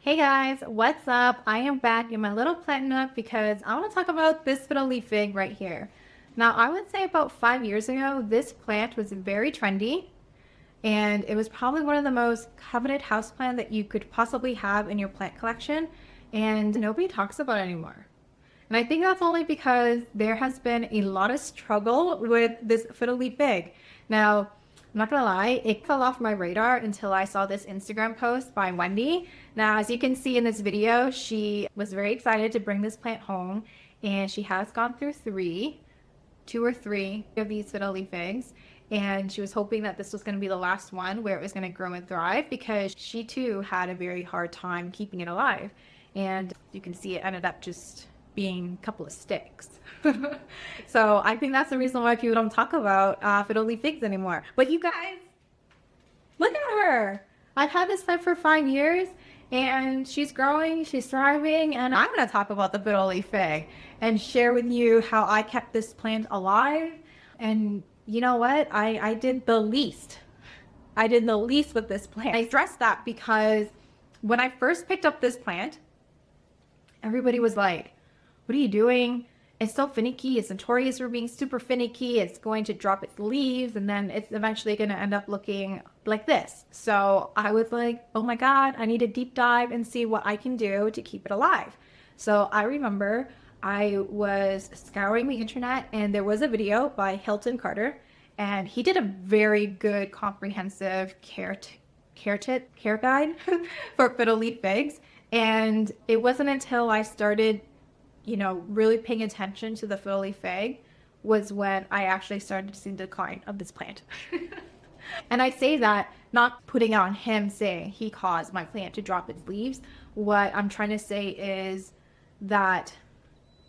Hey guys, what's up? I am back in my little plant nook because I want to talk about this fiddle leaf fig right here. Now, I would say about 5 years ago, this plant was very trendy and it was probably one of the most coveted houseplant that you could possibly have in your plant collection, and nobody talks about it anymore. And I think that's only because there has been a lot of struggle with this fiddle leaf fig. Now, I'm not gonna lie, it fell off my radar until I saw this Instagram post by Wendy. Now, as you can see in this video, she was very excited to bring this plant home, and she has gone through two or three of these fiddle leaf figs. And she was hoping that this was going to be the last one where it was going to grow and thrive, because she too had a very hard time keeping it alive. And you can see it ended up just being a couple of sticks. So I think that's the reason why people don't talk about fiddle leaf figs anymore. But you guys, look at her. I've had this plant for 5 years and she's growing, she's thriving, and I'm going to talk about the fiddle leaf fig and share with you how I kept this plant alive. And you know what? I did the least. I did the least with this plant. I stress that because when I first picked up this plant, everybody was like, what are you doing? It's so finicky. It's notorious for being super finicky. It's going to drop its leaves and then it's eventually going to end up looking like this. So I was like, oh my God, I need to deep dive and see what I can do to keep it alive. So I remember I was scouring the internet and there was a video by Hilton Carter, and he did a very good comprehensive care guide for fiddle leaf figs. And it wasn't until I started really paying attention to the fiddle leaf fig was when I actually started to see the decline of this plant. And I say that not putting it on him saying he caused my plant to drop its leaves. What I'm trying to say is that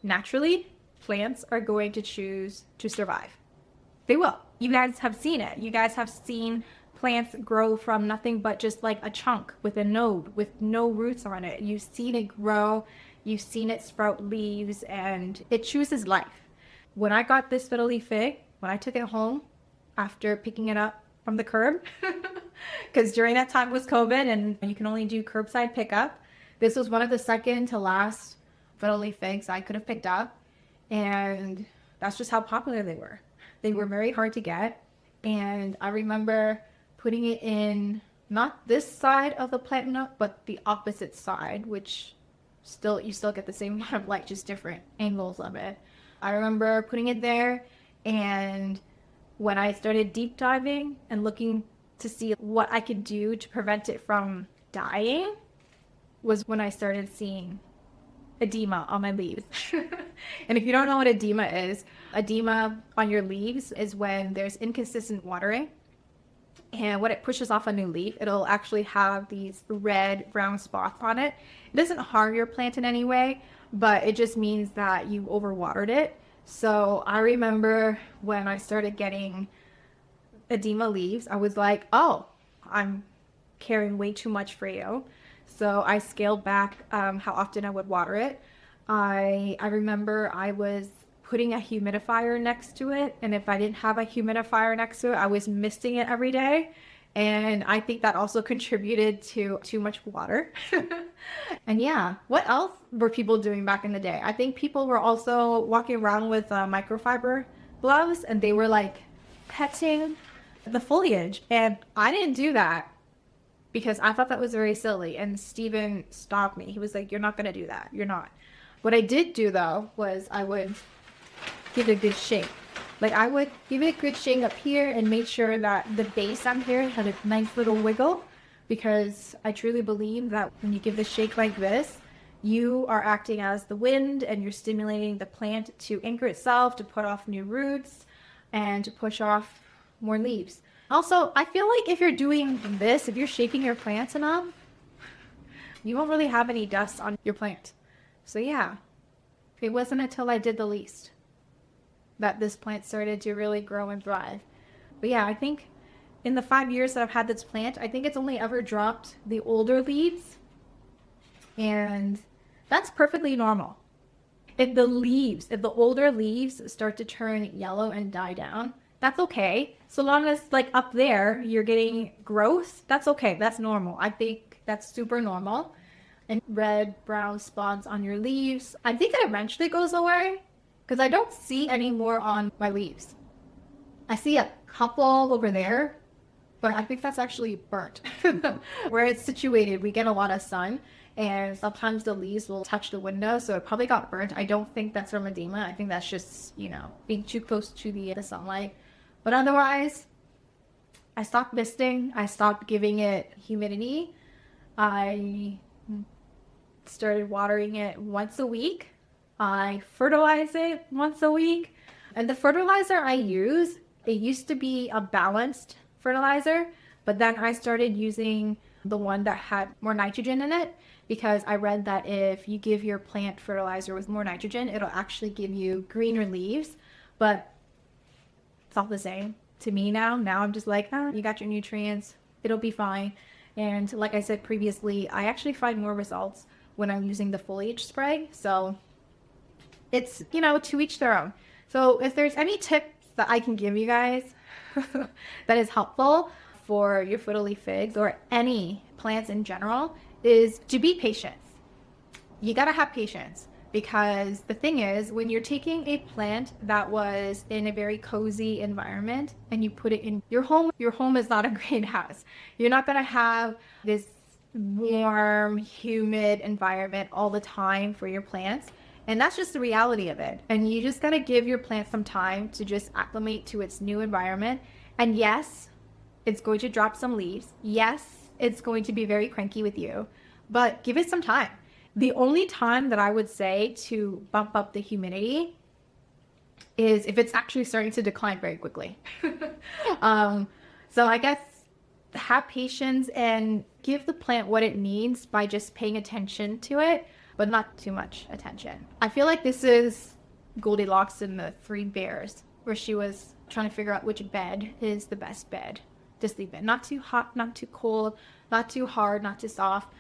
naturally plants are going to choose to survive. They will. You guys have seen it. You guys have seen plants grow from nothing but just like a chunk with a node with no roots on it. You've seen it grow. You've seen it sprout leaves, and it chooses life. When I got this fiddle leaf fig, when I took it home after picking it up from the curb, because during that time was COVID and you can only do curbside pickup, this was one of the second to last fiddle leaf figs I could have picked up. And that's just how popular they were. They were very hard to get. And I remember putting it in not this side of the plant nook, but the opposite side, which you still get the same amount of light, just different angles of it. I remember putting it there, and when I started deep diving and looking to see what I could do to prevent it from dying was when I started seeing edema on my leaves. And if you don't know what edema on your leaves is when there's inconsistent watering. And when it pushes off a new leaf, it'll actually have these red, brown spots on it. It doesn't harm your plant in any way, but it just means that you overwatered it. So I remember when I started getting edema leaves, I was like, oh, I'm caring way too much for you. So I scaled back how often I would water it. I remember I was putting a humidifier next to it, and if I didn't have a humidifier next to it, I was misting it every day. And I think that also contributed to too much water. And yeah, what else were people doing back in the day? I think people were also walking around with microfiber gloves, and they were like petting the foliage. And I didn't do that because I thought that was very silly. And Steven stopped me. He was like, you're not going to do that. You're not. What I did do though was I would give it a good shake. Like I would give it a good shake up here and make sure that the base on here had a nice little wiggle, because I truly believe that when you give the shake like this, you are acting as the wind and you're stimulating the plant to anchor itself, to put off new roots and to push off more leaves. Also, I feel like if you're doing this, if you're shaking your plants enough, you won't really have any dust on your plant. So yeah, it wasn't until I did the least that this plant started to really grow and thrive. But yeah, I think in the 5 years that I've had this plant, I think it's only ever dropped the older leaves, and that's perfectly normal. If the older leaves start to turn yellow and die down, that's okay. So long as like up there, you're getting growth, that's okay. That's normal. I think that's super normal. and red, brown spots on your leaves. I think it eventually goes away because I don't see any more on my leaves. I see a couple over there, but I think that's actually burnt. Where it's situated, we get a lot of sun, and sometimes the leaves will touch the window, so it probably got burnt. I don't think that's from edema. I think that's just, being too close to the sunlight. But otherwise, I stopped misting. I stopped giving it humidity. I started watering it once a week. I fertilize it once a week. And the fertilizer I use, it used to be a balanced fertilizer, but then I started using the one that had more nitrogen in it because I read that if you give your plant fertilizer with more nitrogen, it'll actually give you greener leaves. But it's all the same to me now. Now I'm just like, you got your nutrients, it'll be fine. And like I said previously, I actually find more results when I'm using the foliage spray. So it's, to each their own. So if there's any tips that I can give you guys that is helpful for your fiddle leaf figs or any plants in general, is to be patient. You gotta have patience, because the thing is, when you're taking a plant that was in a very cozy environment and you put it in your home is not a greenhouse. You're not gonna have this warm, humid environment all the time for your plants. And that's just the reality of it. And you just gotta give your plant some time to just acclimate to its new environment. And yes, it's going to drop some leaves. Yes, it's going to be very cranky with you, but give it some time. The only time that I would say to bump up the humidity is if it's actually starting to decline very quickly. So I guess have patience and give the plant what it needs by just paying attention to it, but not too much attention. I feel like this is Goldilocks and the Three Bears, where she was trying to figure out which bed is the best bed to sleep in. Not too hot, not too cold, not too hard, not too soft,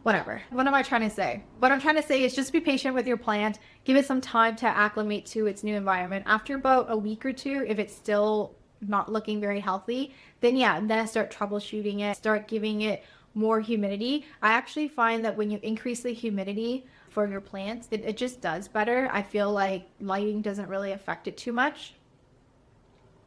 whatever. What am I trying to say? What I'm trying to say is just be patient with your plant. Give it some time to acclimate to its new environment. After about a week or two, if it's still not looking very healthy, then start troubleshooting it, start giving it more humidity. I actually find that when you increase the humidity for your plants, it just does better. I feel like lighting doesn't really affect it too much.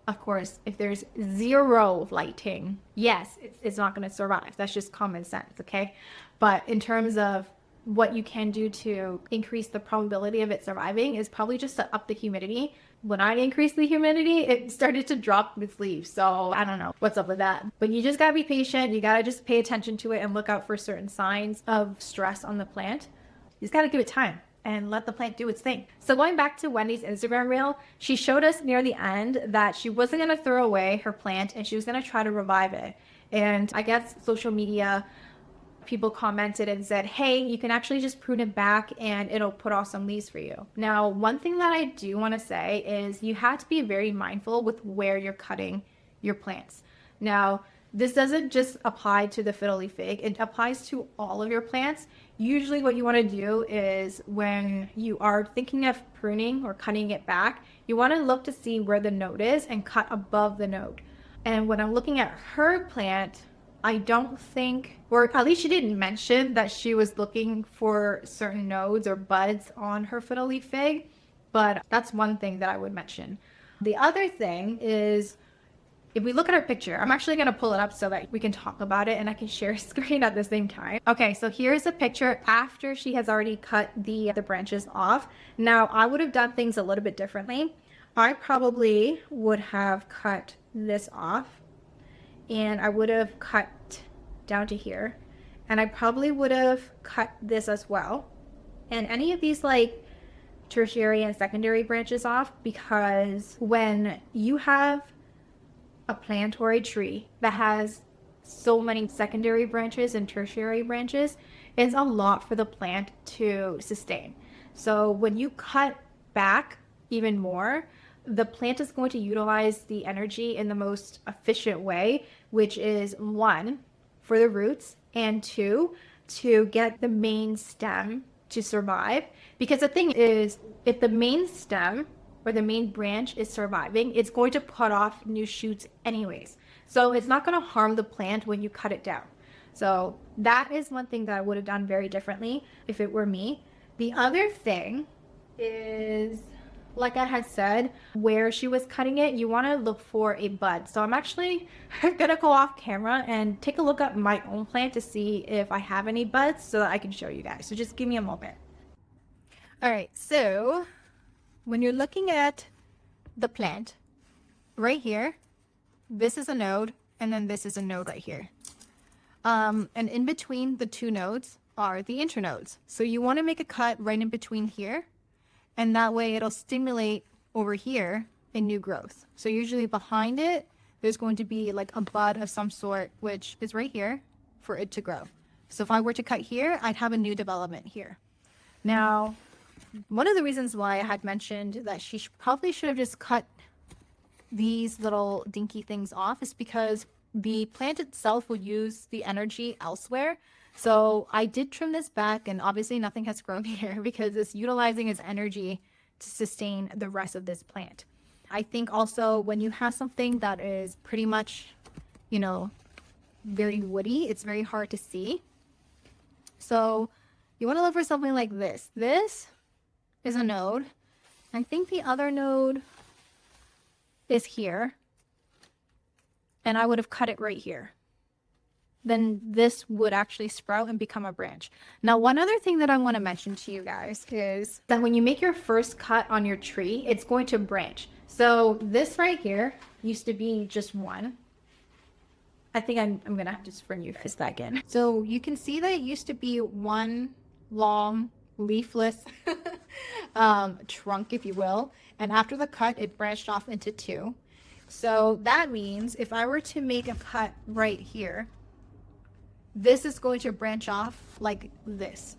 Of course, if there's zero lighting, yes, it's not going to survive. That's just common sense, okay? But in terms of what you can do to increase the probability of it surviving is probably just to up the humidity. When I increased the humidity, it started to drop its leaves. So I don't know what's up with that. But you just gotta be patient. You gotta just pay attention to it and look out for certain signs of stress on the plant. You just gotta give it time and let the plant do its thing. So going back to Wendy's Instagram reel, she showed us near the end that she wasn't gonna throw away her plant and she was gonna try to revive it. And I guess social media people commented and said, hey, you can actually just prune it back and it'll put off some leaves for you. Now, one thing that I do want to say is you have to be very mindful with where you're cutting your plants. Now, this doesn't just apply to the fiddle leaf fig, it applies to all of your plants. Usually what you want to do is when you are thinking of pruning or cutting it back, you want to look to see where the node is and cut above the node. And when I'm looking at her plant, I don't think, or at least she didn't mention that she was looking for certain nodes or buds on her fiddle leaf fig, but that's one thing that I would mention. The other thing is, if we look at her picture, I'm actually going to pull it up so that we can talk about it and I can share screen at the same time. Okay, so here's a picture after she has already cut the branches off. Now, I would have done things a little bit differently. I probably would have cut this off, and I would have cut down to here, and I probably would have cut this as well, and any of these like tertiary and secondary branches off, because when you have a plant or a tree that has so many secondary branches and tertiary branches, it's a lot for the plant to sustain. So when you cut back even more, the plant is going to utilize the energy in the most efficient way, which is one, for the roots, and two, to get the main stem to survive. Because the thing is, if the main stem or the main branch is surviving, it's going to put off new shoots anyways. So it's not going to harm the plant when you cut it down. So that is one thing that I would have done very differently if it were me. The other thing is, like I had said, where she was cutting it, you want to look for a bud. So I'm actually gonna go off camera and take a look at my own plant to see if I have any buds so that I can show you guys. So just give me a moment. All right, so when you're looking at the plant right here, this is a node, and then this is a node right here. And in between the two nodes are the internodes. So you want to make a cut right in between here, and that way it'll stimulate over here a new growth. So usually behind it, there's going to be like a bud of some sort, which is right here for it to grow. So if I were to cut here, I'd have a new development here. Now, one of the reasons why I had mentioned that she probably should have just cut these little dinky things off is because the plant itself will use the energy elsewhere. So I did trim this back, and obviously nothing has grown here because it's utilizing its energy to sustain the rest of this plant. I think also when you have something that is pretty much, you know, very woody, it's very hard to see. So you want to look for something like this. This is a node. I think the other node is here, and I would have cut it right here. Then this would actually sprout and become a branch. Now, one other thing that I want to mention to you guys is that when you make your first cut on your tree, it's going to branch. So this right here used to be just one. I think I'm gonna have to just bring you guys back in. So you can see that it used to be one long leafless trunk, if you will, and after the cut it branched off into two. So that means if I were to make a cut right here, this is going to branch off like this.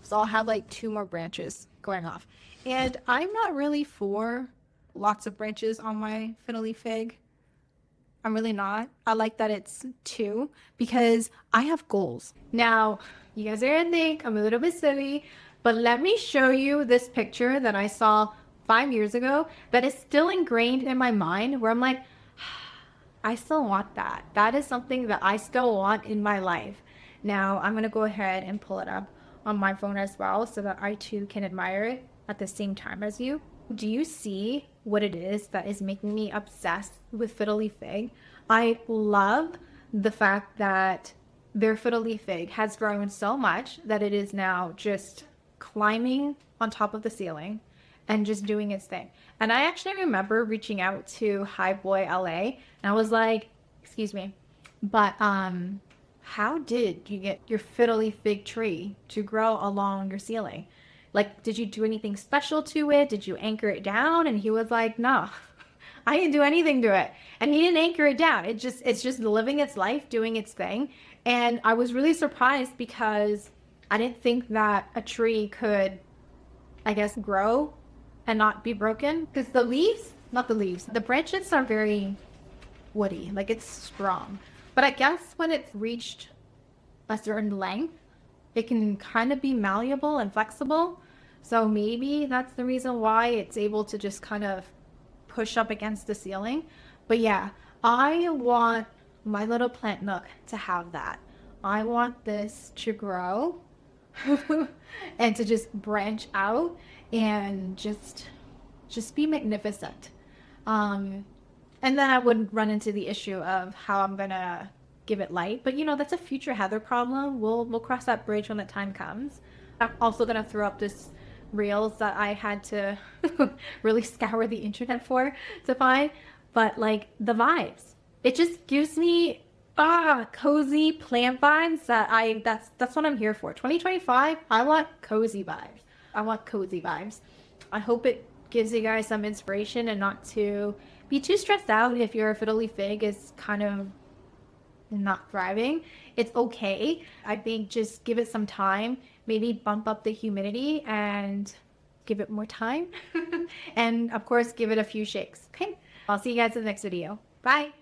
So I'll have like two more branches going off. And I'm not really for lots of branches on my fiddle leaf fig. I'm really not. I like that it's two because I have goals. Now, you guys are gonna think I'm a little bit silly, but let me show you this picture that I saw 5 years ago that is still ingrained in my mind, where I'm like, I still want that. That is something that I still want in my life. Now, I'm gonna go ahead and pull it up on my phone as well so that I too can admire it at the same time as you. Do you see what it is that is making me obsessed with fiddle leaf fig? I love the fact that their fiddle leaf fig has grown so much that it is now just climbing on top of the ceiling and just doing its thing. And I actually remember reaching out to Hi Boy LA, and I was like, excuse me, but how did you get your fiddle leaf fig tree to grow along your ceiling? Like, did you do anything special to it? Did you anchor it down? And he was like, no, I didn't do anything to it. And he didn't anchor it down. It's just living its life, doing its thing. And I was really surprised because I didn't think that a tree could, I guess, grow and not be broken. Because the leaves, not the leaves, the branches are very woody, like it's strong. But I guess when it's reached a certain length, it can kind of be malleable and flexible. So maybe that's the reason why it's able to just kind of push up against the ceiling. But yeah, I want my little plant nook to have that. I want this to grow and to just branch out and just be magnificent. And then I wouldn't run into the issue of how I'm gonna give it light. But you know, that's a future Heather problem. We'll cross that bridge when the time comes. I'm also gonna throw up this reels that I had to really scour the internet for to find. But like the vibes, it just gives me cozy plant vibes that's what I'm here for. 2025, I want cozy vibes. I want cozy vibes. I hope it gives you guys some inspiration and not to be too stressed out if your fiddle leaf fig is kind of not thriving. It's okay. I think just give it some time, maybe bump up the humidity and give it more time. And of course, give it a few shakes. Okay. I'll see you guys in the next video. Bye.